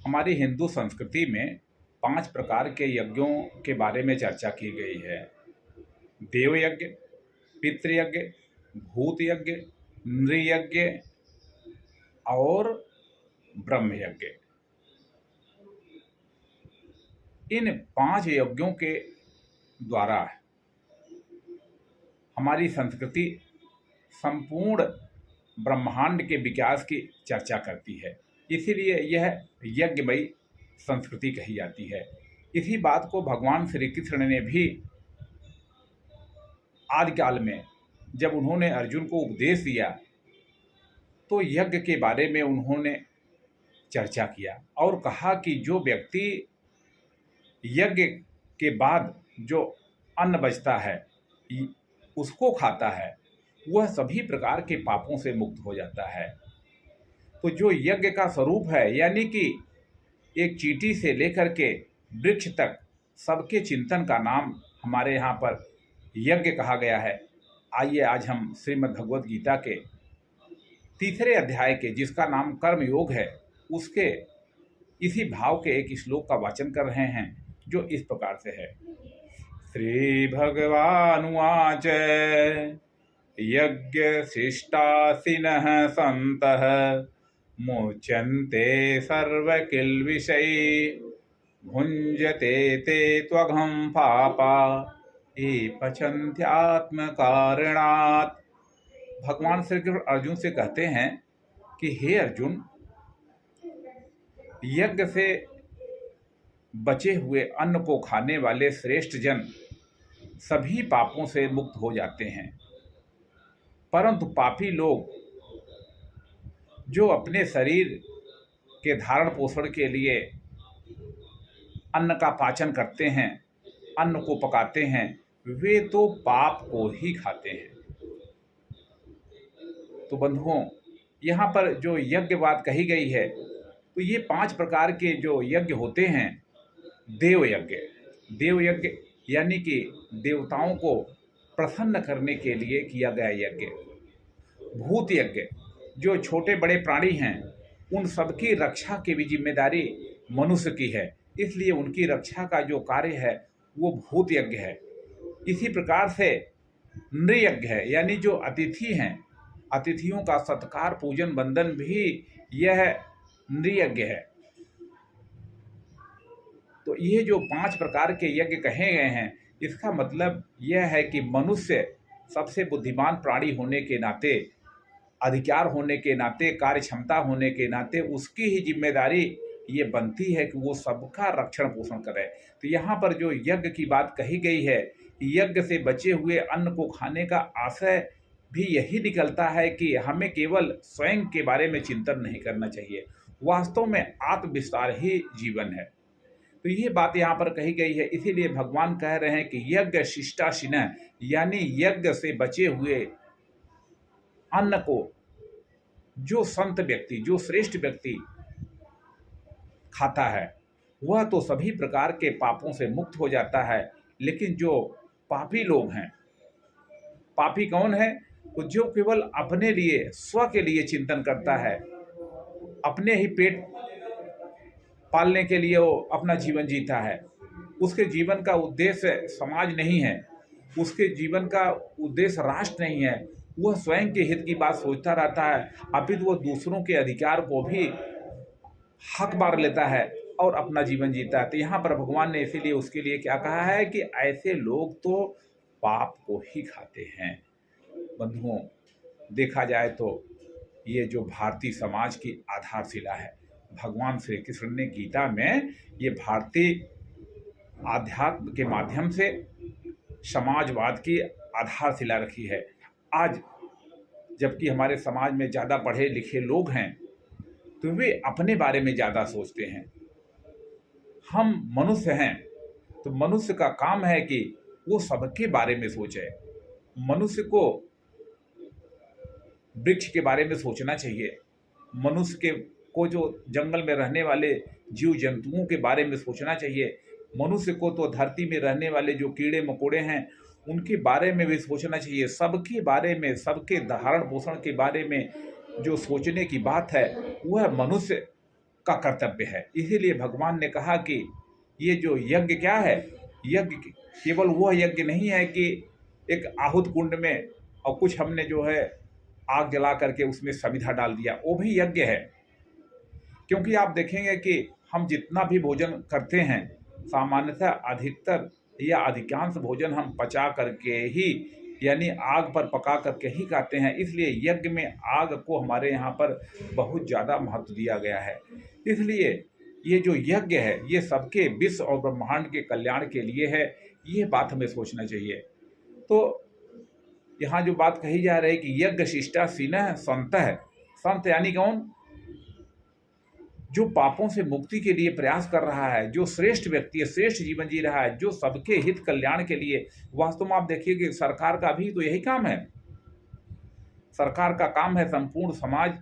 हमारी हिंदू संस्कृति में 5 प्रकार के यज्ञों के बारे में चर्चा की गई है। देव यज्ञ, पितृयज्ञ, भूत यज्ञ, नृयज्ञ और ब्रह्म यज्ञ। इन 5 यज्ञों के द्वारा हमारी संस्कृति संपूर्ण ब्रह्मांड के विकास की चर्चा करती है, इसीलिए यह यज्ञमयी संस्कृति कही जाती है। इसी बात को भगवान श्री कृष्ण ने भी आदिकाल में जब उन्होंने अर्जुन को उपदेश दिया तो यज्ञ के बारे में उन्होंने चर्चा किया और कहा कि जो व्यक्ति यज्ञ के बाद जो अन्न बचता है उसको खाता है वह सभी प्रकार के पापों से मुक्त हो जाता है। तो जो यज्ञ का स्वरूप है, यानी कि एक चींटी से लेकर के वृक्ष तक सबके चिंतन का नाम हमारे यहाँ पर यज्ञ कहा गया है। आइए आज हम श्रीमद् भगवद गीता के 3 अध्याय के, जिसका नाम कर्म योग है, उसके इसी भाव के एक श्लोक का वाचन कर रहे हैं जो इस प्रकार से है। श्री भगवानुवाच यज्ञ शिष्टासिनः सन्तः मुच्यन्ते सर्वकिल्बिषै भुञ्जते ते त्वघं पापा ये पचन्त्यात्म कारणात्। भगवान श्री कृष्ण अर्जुन से कहते हैं कि हे अर्जुन, यज्ञ से बचे हुए अन्न को खाने वाले श्रेष्ठ जन सभी पापों से मुक्त हो जाते हैं, परंतु पापी लोग जो अपने शरीर के धारण पोषण के लिए अन्न का पाचन करते हैं, अन्न को पकाते हैं, वे तो पाप को ही खाते हैं। तो बंधुओं, यहाँ पर जो यज्ञ बात कही गई है, तो ये 5 प्रकार के जो यज्ञ होते हैं। देव यज्ञ यानी कि देवताओं को प्रसन्न करने के लिए किया गया यज्ञ। भूत यज्ञ, जो छोटे बड़े प्राणी हैं उन सबकी रक्षा की भी जिम्मेदारी मनुष्य की है, इसलिए उनकी रक्षा का जो कार्य है वो भूत यज्ञ है। इसी प्रकार से नृयज्ञ है, यानी जो अतिथि हैं, अतिथियों का सत्कार पूजन वंदन भी यह नृयज्ञ है। तो ये जो 5 प्रकार के यज्ञ कहे गए हैं, इसका मतलब यह है कि मनुष्य सबसे बुद्धिमान प्राणी होने के नाते, अधिकार होने के नाते, कार्य क्षमता होने के नाते उसकी ही जिम्मेदारी ये बनती है कि वो सबका रक्षण पोषण करे। तो यहाँ पर जो यज्ञ की बात कही गई है, यज्ञ से बचे हुए अन्न को खाने का आशय भी यही निकलता है कि हमें केवल स्वयं के बारे में चिंतन नहीं करना चाहिए, वास्तव में आत्मविस्तार ही जीवन है। तो ये बात यहाँ पर कही गई है, इसीलिए भगवान कह रहे हैं कि यज्ञ शिष्टाशिनः, यानी यज्ञ से बचे हुए अन्न को जो संत व्यक्ति, जो श्रेष्ठ व्यक्ति खाता है वह तो सभी प्रकार के पापों से मुक्त हो जाता है। लेकिन जो पापी लोग हैं, पापी कौन है? तो जो केवल अपने लिए, स्व के लिए चिंतन करता है, अपने ही पेट पालने के लिए वो अपना जीवन जीता है, उसके जीवन का उद्देश्य समाज नहीं है, उसके जीवन का उद्देश्य राष्ट्र नहीं है, वह स्वयं के हित की बात सोचता रहता है, अपितु वो दूसरों के अधिकार को भी हक मार लेता है और अपना जीवन जीता है। तो यहाँ पर भगवान ने इसीलिए उसके लिए क्या कहा है कि ऐसे लोग तो पाप को ही खाते हैं। बंधुओं, देखा जाए तो ये जो भारतीय समाज की आधारशिला है, भगवान श्री कृष्ण ने गीता में ये भारतीय आध्यात्म के माध्यम से समाजवाद की आधारशिला रखी है। आज जबकि हमारे समाज में ज़्यादा पढ़े लिखे लोग हैं तो वे अपने बारे में ज़्यादा सोचते हैं। हम मनुष्य हैं तो मनुष्य का काम है कि वो सबके बारे में सोचे। मनुष्य को वृक्ष के बारे में सोचना चाहिए, मनुष्य को जो जंगल में रहने वाले जीव जंतुओं के बारे में सोचना चाहिए, मनुष्य को तो धरती में रहने वाले जो कीड़े मकोड़े हैं उनके बारे में भी सोचना चाहिए। सबके बारे में, सबके धारण पोषण के बारे में जो सोचने की बात है वह मनुष्य का कर्तव्य है। इसीलिए भगवान ने कहा कि ये जो यज्ञ क्या है, यज्ञ केवल वह यज्ञ नहीं है कि एक आहुत कुंड में और कुछ हमने जो है आग जला करके उसमें समिधा डाल दिया, वो भी यज्ञ है। क्योंकि आप देखेंगे कि हम जितना भी भोजन करते हैं, सामान्यतः अधिकतर या अधिकांश भोजन हम पचा करके ही, यानी आग पर पका करके ही खाते हैं। इसलिए यज्ञ में आग को हमारे यहाँ पर बहुत ज़्यादा महत्व दिया गया है। इसलिए ये जो यज्ञ है ये सबके विश्व और ब्रह्मांड के कल्याण के लिए है, ये बात हमें सोचना चाहिए। तो यहाँ जो बात कही जा रही है कि यज्ञ शिष्टा सिनः संतः, संत यानी कौन? जो पापों से मुक्ति के लिए प्रयास कर रहा है, जो श्रेष्ठ व्यक्ति है, श्रेष्ठ जीवन जी रहा है, जो सबके हित कल्याण के लिए। वास्तव में आप देखिए कि सरकार का भी तो यही काम है। सरकार का काम है संपूर्ण समाज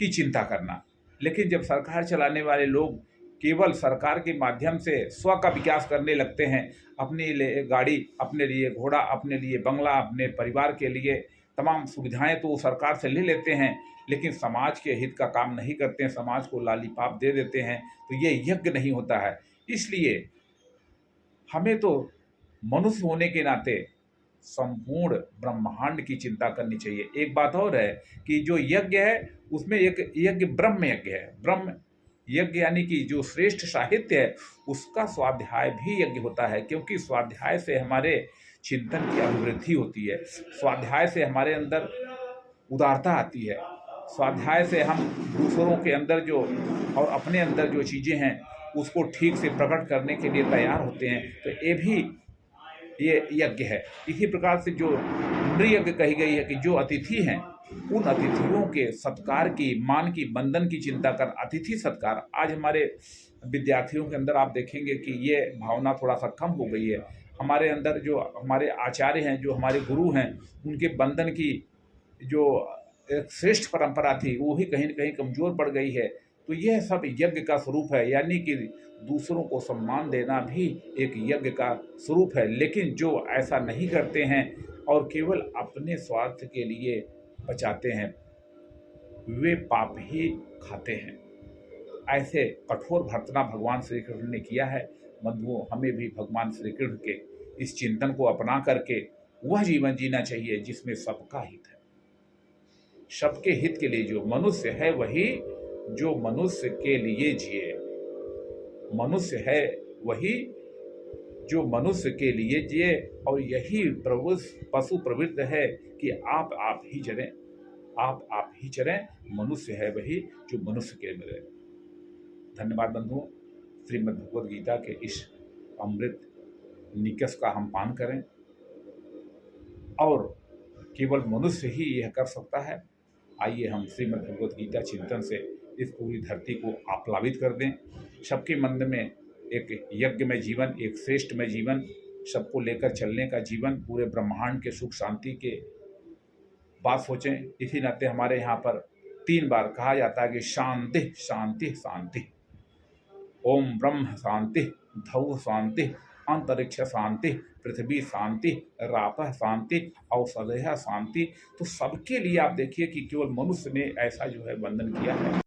की चिंता करना, लेकिन जब सरकार चलाने वाले लोग केवल सरकार के माध्यम से स्व का विकास करने लगते हैं, अपने लिए गाड़ी, अपने लिए घोड़ा, अपने लिए बंगला, अपने परिवार के लिए तमाम सुविधाएं तो सरकार से ले लेते हैं, लेकिन समाज के हित का काम नहीं करते हैं, समाज को लालीपाप दे देते हैं, तो ये यज्ञ नहीं होता है। इसलिए हमें तो मनुष्य होने के नाते संपूर्ण ब्रह्मांड की चिंता करनी चाहिए। एक बात और है कि जो यज्ञ है उसमें एक यज्ञ ब्रह्म यज्ञ है। ब्रह्म यज्ञ यानी कि जो श्रेष्ठ साहित्य है उसका स्वाध्याय भी यज्ञ होता है, क्योंकि स्वाध्याय से हमारे चिंतन की अभिवृद्धि होती है, स्वाध्याय से हमारे अंदर उदारता आती है, स्वाध्याय से हम दूसरों के अंदर जो और अपने अंदर जो चीज़ें हैं उसको ठीक से प्रकट करने के लिए तैयार होते हैं। तो ये भी ये यज्ञ है। इसी प्रकार से जो नृयज्ञ कही गई है कि जो अतिथि हैं उन अतिथियों के सत्कार की, मान की, बंधन की चिंता कर, अतिथि सत्कार। आज हमारे विद्यार्थियों के अंदर आप देखेंगे कि ये भावना थोड़ा सा कम हो गई है। हमारे अंदर जो हमारे आचार्य हैं, जो हमारे गुरु हैं, उनके बंधन की जो एक श्रेष्ठ परंपरा थी वो ही कहीं न कहीं कमज़ोर पड़ गई है। तो यह सब यज्ञ का स्वरूप है, यानी कि दूसरों को सम्मान देना भी एक यज्ञ का स्वरूप है। लेकिन जो ऐसा नहीं करते हैं और केवल अपने स्वार्थ के लिए बचाते हैं, वे पाप ही खाते हैं। ऐसे कठोर भर्त्सना भगवान श्री कृष्ण ने किया है। बंधुओं, हमें भी भगवान श्री कृष्ण के इस चिंतन को अपना करके वह जीवन जीना चाहिए जिसमें सबका हित है। सबके हित के लिए जो मनुष्य है वही जो मनुष्य के लिए जिए, मनुष्य है वही जो मनुष्य के लिए जिए। और यही पशु प्रवृत्ति है कि आप ही चरें, आप ही चरें। मनुष्य है वही जो मनुष्य के लिए रहे। धन्यवाद बंधुओं। श्रीमद् भगवद गीता के इस अमृत निकष का हम पान करें, और केवल मनुष्य ही यह कर सकता है। आइए हम श्रीमद् भगवद गीता चिंतन से इस पूरी धरती को आप्लावित कर दें। सबके मन में एक यज्ञमय जीवन, एक श्रेष्ठमय जीवन, सबको लेकर चलने का जीवन, पूरे ब्रह्मांड के सुख शांति के बात सोचें। इसी नाते हमारे यहाँ पर 3 बार कहा जाता है कि शांति शांति शांति। ओम ब्रह्म शांति, धौ शांति, अंतरिक्ष शांति, पृथ्वी शांति, रापः शांति, औषधयः शांति। तो सबके लिए आप देखिए कि केवल मनुष्य ने ऐसा जो है बंधन किया है।